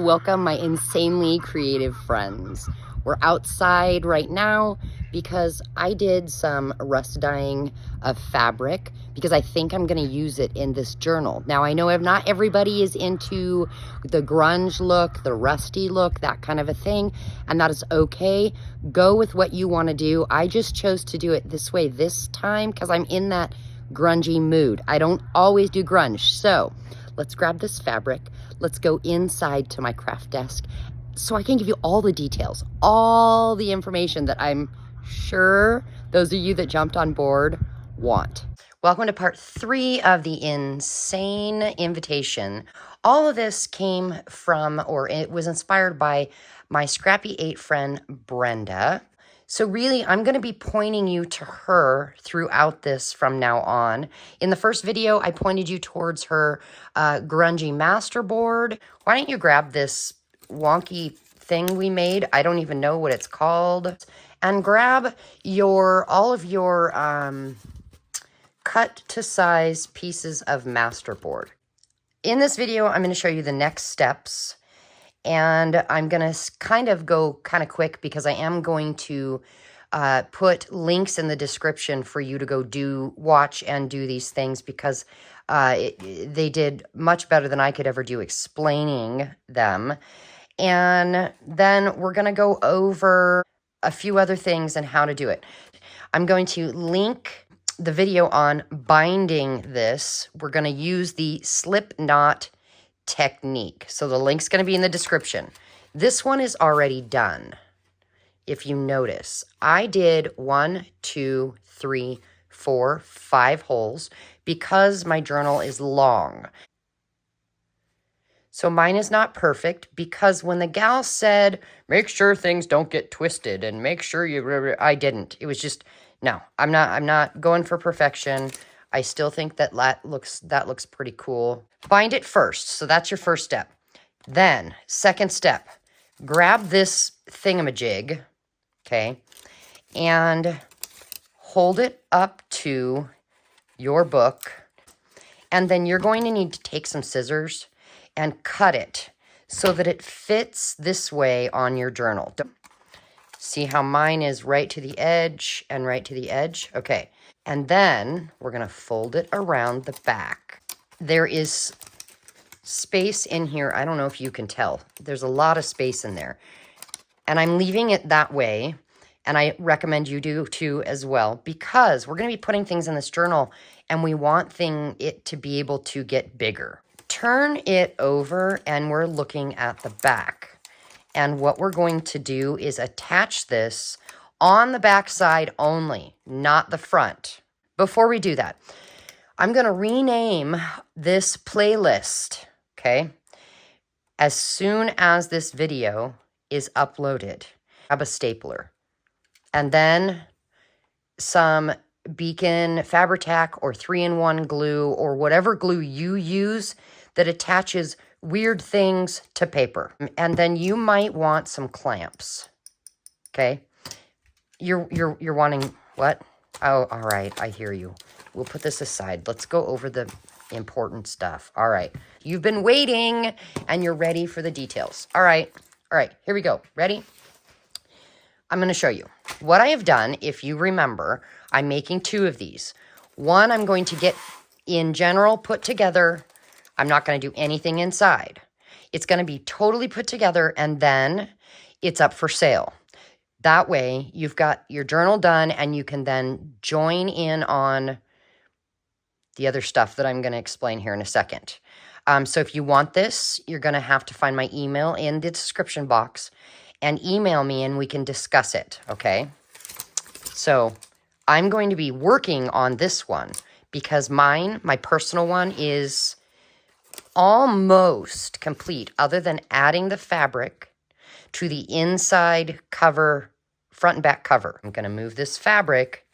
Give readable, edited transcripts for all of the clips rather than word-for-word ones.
welcome my insanely creative friends. We're outside right now because I did some rust dyeing of fabric because I think I'm going to use it in this journal. Now, I know not everybody is into the grunge look, the rusty look, that kind of a thing, and that is okay. Go with what you want to do. I just chose to do it this way this time because I'm in that grungy mood. I don't always do grunge. So let's grab this fabric. Let's go inside to my craft desk so I can give you all the details, all the information that I'm sure those of you that jumped on board want. Welcome to part 3 of the insane invitation. All of this came from, or it was inspired by, my Scrappy 8 friend, Brenda. So really, I'm going to be pointing you to her throughout this from now on. In the first video, I pointed you towards her grungy masterboard. Why don't you grab this wonky thing we made? I don't even know what it's called. And grab all of your cut to size pieces of masterboard. In this video, I'm going to show you the next steps. And I'm going to kind of go quick because I am going to put links in the description for you to go watch and do these things because they did much better than I could ever do explaining them. And then we're going to go over a few other things and how to do it. I'm going to link the video on binding this. We're going to use the slip knot technique. So the link's going to be in the description. This one is already done. If you notice, I did 1, 2, 3, 4, 5 holes because my journal is long. So mine is not perfect because when the gal said, make sure things don't get twisted and make sure you, I didn't. It was just, no, I'm not going for perfection. I still think that looks pretty cool. Bind it first. So that's your first step. Then, second step, grab this thingamajig, okay, and hold it up to your book. And then you're going to need to take some scissors and cut it so that it fits this way on your journal. See how mine is right to the edge and right to the edge? Okay. And then we're going to fold it around the back. There is space in here. I don't know if you can tell. There's a lot of space in there. And I'm leaving it that way. And I recommend you do too as well, because we're going to be putting things in this journal and we want it to be able to get bigger. Turn it over and we're looking at the back. And what we're going to do is attach this on the back side only, not the front. Before we do that, I'm going to rename this playlist, okay? As soon as this video is uploaded, grab a stapler. And then some Beacon Fabri-Tac or 3-in-1 glue or whatever glue you use that attaches weird things to paper. And then you might want some clamps, okay? You're wanting what? Oh, all right, I hear you. We'll put this aside. Let's go over the important stuff. All right, you've been waiting and you're ready for the details. All right, here we go. Ready? I'm going to show you what I have done. If you remember, I'm making 2 of these. One, I'm going to get in general put together. I'm not going to do anything inside. It's going to be totally put together and then it's up for sale. That way, you've got your journal done and you can then join in on the other stuff that I'm going to explain here in a second. So if you want this, you're going to have to find my email in the description box and email me and we can discuss it, okay? So I'm going to be working on this one because mine, my personal one, is almost complete other than adding the fabric to the inside cover, front and back cover. I'm going to move this fabric.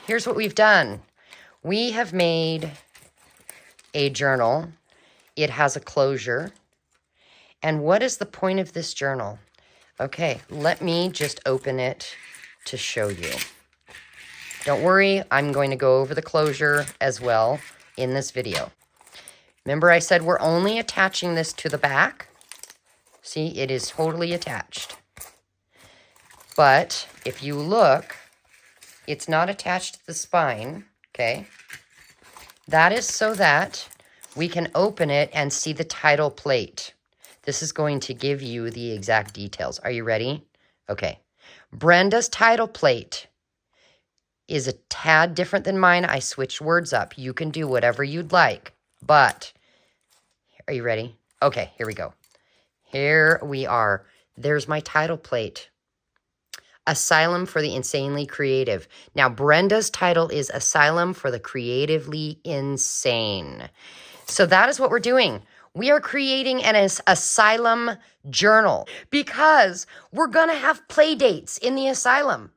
Here's what we've done. We have made a journal. It has a closure. And what is the point of this journal? Okay, let me just open it to show you. Don't worry, I'm going to go over the closure as well in this video. Remember I said we're only attaching this to the back? See, it is totally attached. But if you look, it's not attached to the spine, okay? That is so that we can open it and see the title plate. This is going to give you the exact details. Are you ready? Okay. Brenda's title plate is a tad different than mine. I switched words up. You can do whatever you'd like. But, are you ready? Okay, here we go. Here we are. There's my title plate. Asylum for the Insanely Creative. Now, Brenda's title is Asylum for the Creatively Insane. So that is what we're doing. We are creating an asylum journal because we're going to have play dates in the asylum.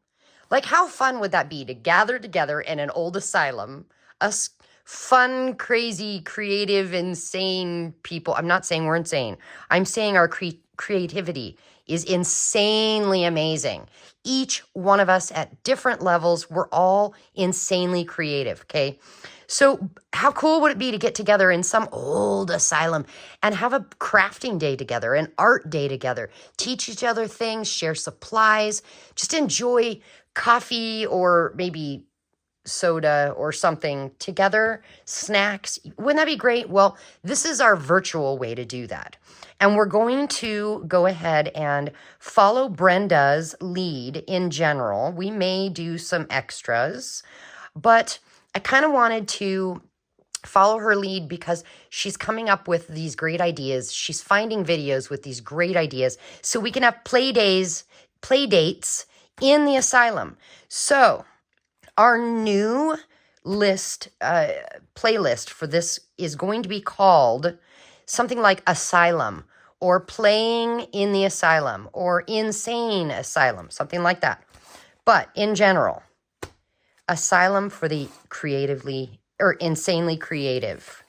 Like, how fun would that be to gather together in an old asylum, us fun, crazy, creative, insane people. I'm not saying we're insane. I'm saying our creativity is insanely amazing. Each one of us at different levels, we're all insanely creative, okay? So how cool would it be to get together in some old asylum and have a crafting day together, an art day together, teach each other things, share supplies, just enjoy coffee or maybe soda or something together, snacks. Wouldn't that be great? Well, this is our virtual way to do that. And we're going to go ahead and follow Brenda's lead in general. We may do some extras, but I kind of wanted to follow her lead because she's coming up with these great ideas. She's finding videos with these great ideas so we can have play dates in the asylum. So our new playlist for this is going to be called something like Asylum or Playing in the Asylum or Insane Asylum, something like that. But in general, Asylum for the creatively or insanely creative.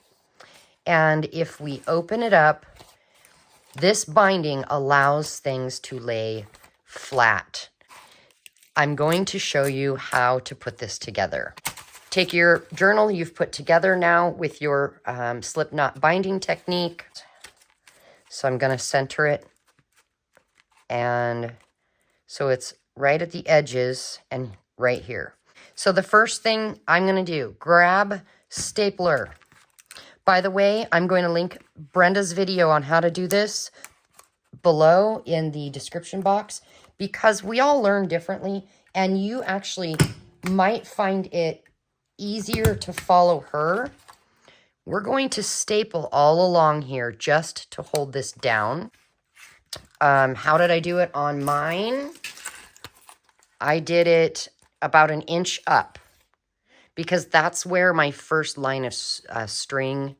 And if we open it up, this binding allows things to lay flat. I'm going to show you how to put this together. Take your journal you've put together now with your slip knot binding technique. So I'm going to center it. And so it's right at the edges and right here. So the first thing I'm going to do, grab stapler. By the way, I'm going to link Brenda's video on how to do this below in the description box because we all learn differently and you actually might find it easier to follow her. We're going to staple all along here just to hold this down. How did I do it on mine? I did it about an inch up because that's where my first line of string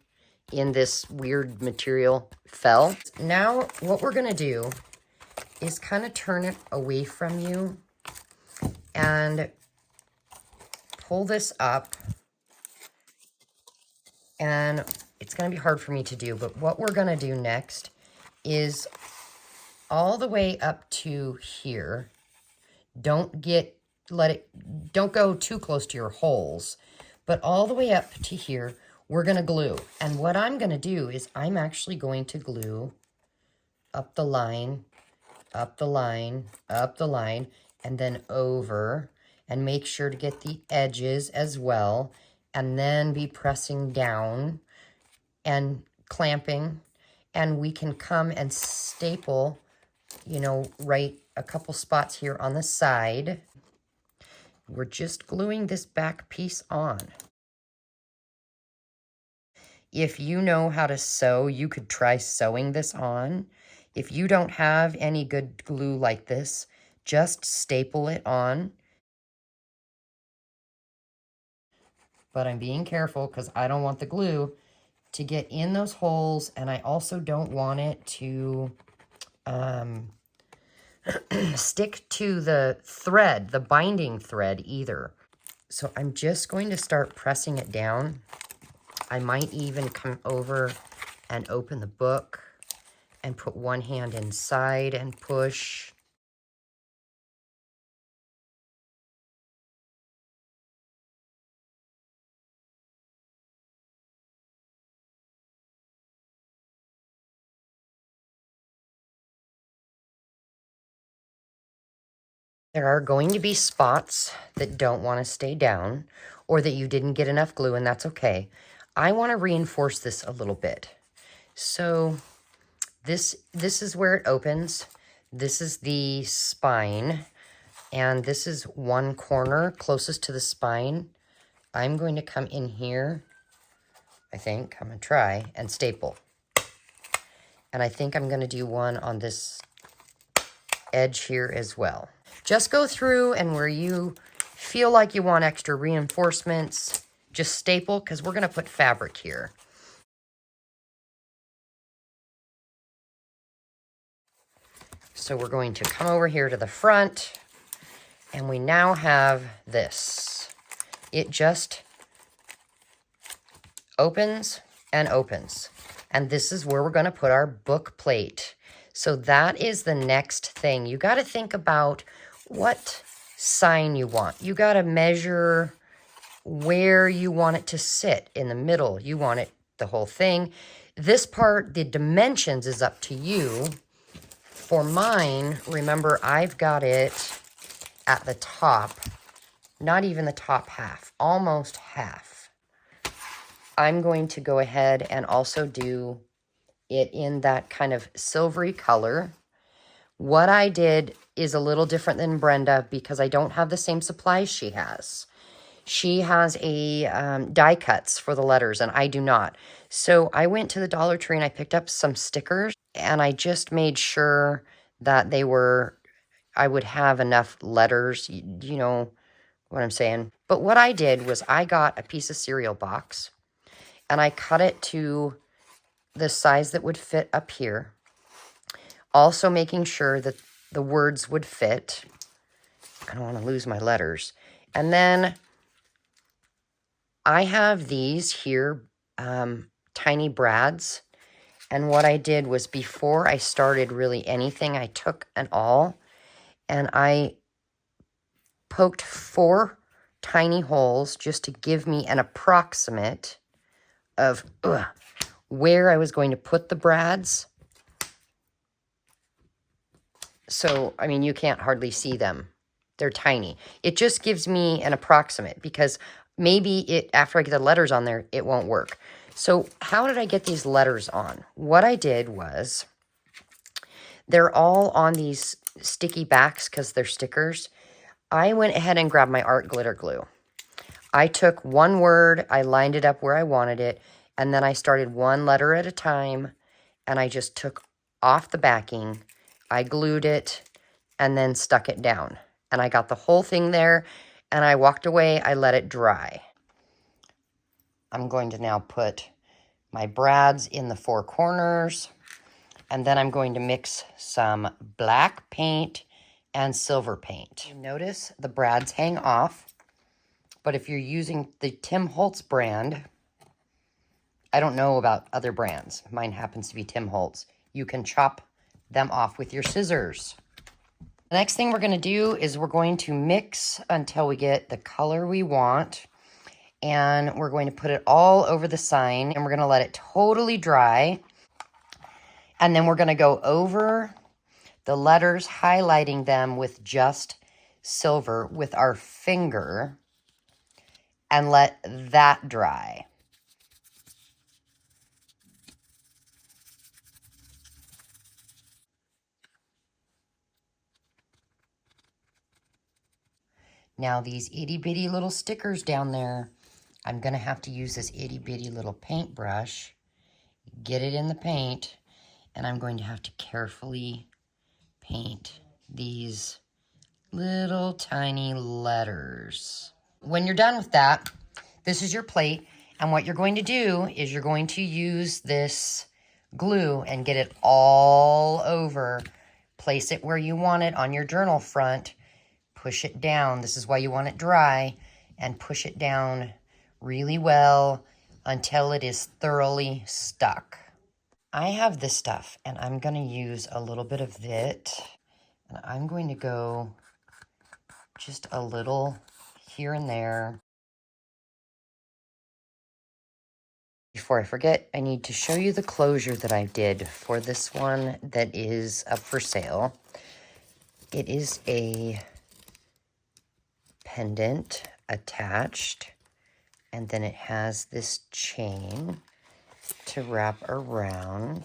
in this weird material fell. Now what we're going to do is kind of turn it away from you and pull this up. And it's going to be hard for me to do, but what we're going to do next is all the way up to here. Don't go too close to your holes, but all the way up to here, we're going to glue. And what I'm going to do is I'm actually going to glue up the line, up the line, up the line, and then over, and make sure to get the edges as well, and then be pressing down and clamping, and we can come and staple, you know, right a couple spots here on the side. We're just gluing this back piece on. If you know how to sew, you could try sewing this on. If you don't have any good glue like this, just staple it on. But I'm being careful because I don't want the glue to get in those holes, and I also don't want it to stick to the thread, the binding thread either. So I'm just going to start pressing it down. I might even come over and open the book and put one hand inside and push. There are going to be spots that don't want to stay down or that you didn't get enough glue, and that's okay. I want to reinforce this a little bit. So this is where it opens. This is the spine, and this is one corner closest to the spine. I'm going to come in here, I think. I'm going to try and staple. And I think I'm going to do one on this edge here as well. Just go through, and where you feel like you want extra reinforcements, just staple, because we're going to put fabric here. So we're going to come over here to the front, and we now have this. It just opens and opens. And this is where we're going to put our book plate. So that is the next thing. You got to think about what sign you want. You got to measure where you want it to sit. In the middle, you want it the whole thing. This part, the dimensions is up to you. For mine, remember, I've got it at the top, not even the top half, almost half. I'm going to go ahead and also do it in that kind of silvery color. What I did is a little different than Brenda because I don't have the same supplies she has. She has a die cuts for the letters, and I do not. So I went to the Dollar Tree and I picked up some stickers, and I just made sure that they were, I would have enough letters, you know what I'm saying. But what I did was I got a piece of cereal box, and I cut it to the size that would fit up here. Also making sure that the words would fit. I don't want to lose my letters. And then I have these here, tiny brads. And what I did was before I started really anything, I took an awl and I poked 4 tiny holes just to give me an approximate of where I was going to put the brads. So, I mean, you can't hardly see them. They're tiny. It just gives me an approximate because maybe after I get the letters on there, it won't work. So how did I get these letters on? What I did was, they're all on these sticky backs because they're stickers. I went ahead and grabbed my art glitter glue. I took one word, I lined it up where I wanted it, and then I started one letter at a time, and I just took off the backing, I glued it, and then stuck it down. And I got the whole thing there, and I walked away, I let it dry. I'm going to now put my brads in the 4 corners, and then I'm going to mix some black paint and silver paint. Notice the brads hang off, but if you're using the Tim Holtz brand, I don't know about other brands. Mine happens to be Tim Holtz. You can chop them off with your scissors. The next thing we're going to do is we're going to mix until we get the color we want. And we're going to put it all over the sign, and we're going to let it totally dry. And then we're going to go over the letters, highlighting them with just silver with our finger, and let that dry. Now these itty bitty little stickers down there, I'm going to have to use this itty bitty little paintbrush, get it in the paint, and I'm going to have to carefully paint these little tiny letters. When you're done with that, this is your plate, and what you're going to do is you're going to use this glue and get it all over. Place it where you want it on your journal front. Push it down. This is why you want it dry, and push it down really well until it is thoroughly stuck. I have this stuff, and I'm going to use a little bit of it, and I'm going to go just a little here and there. Before I forget, I need to show you the closure that I did for this one that is up for sale. It is a pendant attached, and then it has this chain to wrap around,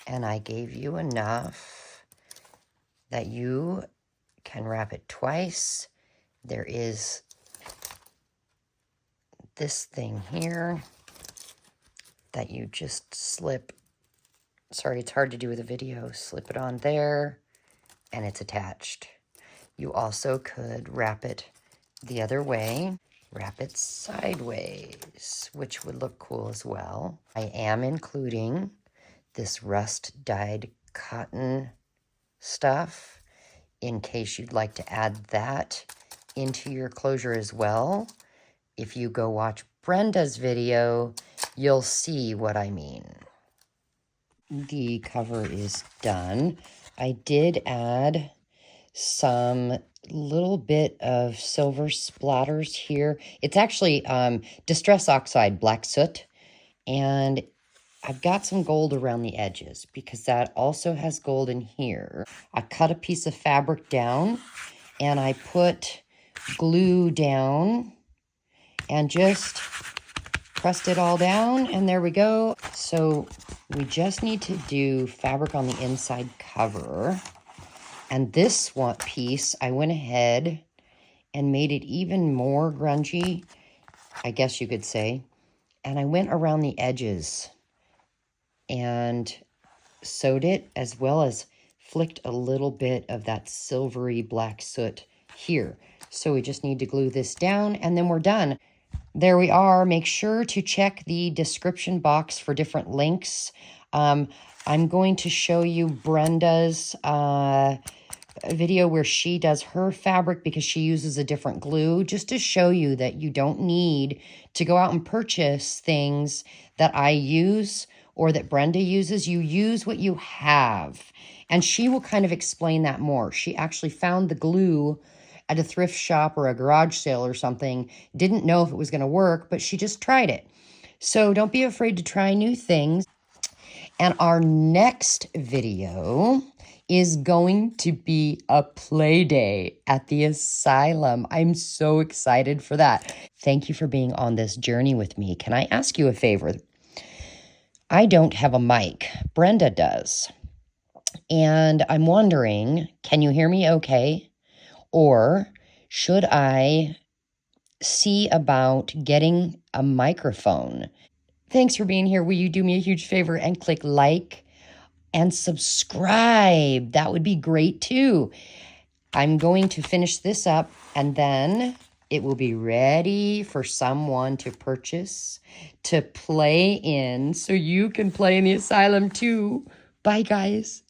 and I gave you enough that you can wrap it twice. There is this thing here that you just slip. Sorry, it's hard to do with a video. Slip it on there, and it's attached. You also could wrap it the other way, wrap it sideways, which would look cool as well. I am including this rust-dyed cotton stuff in case you'd like to add that into your closure as well. If you go watch Brenda's video, you'll see what I mean. The cover is done. I did add some little bit of silver splatters here. It's actually Distress Oxide Black Soot, and I've got some gold around the edges because that also has gold in here. I cut a piece of fabric down and I put glue down and just pressed it all down, and there we go. So we just need to do fabric on the inside cover. And this one piece, I went ahead and made it even more grungy, I guess you could say. And I went around the edges and sewed it, as well as flicked a little bit of that silvery black soot here. So we just need to glue this down, and then we're done. There we are. Make sure to check the description box for different links. I'm going to show you Brenda's video where she does her fabric because she uses a different glue, just to show you that you don't need to go out and purchase things that I use or that Brenda uses. You use what you have. And she will kind of explain that more. She actually found the glue at a thrift shop or a garage sale or something, didn't know if it was going to work, but she just tried it. So don't be afraid to try new things. And our next video is going to be a play day at the Asylum. I'm so excited for that. Thank you for being on this journey with me. Can I ask you a favor? I don't have a mic. Brenda does. And I'm wondering, can you hear me okay? Or should I see about getting a microphone? Thanks for being here. Will you do me a huge favor and click like and subscribe? That would be great too. I'm going to finish this up, and then it will be ready for someone to purchase, to play in, so you can play in the Asylum too. Bye, guys.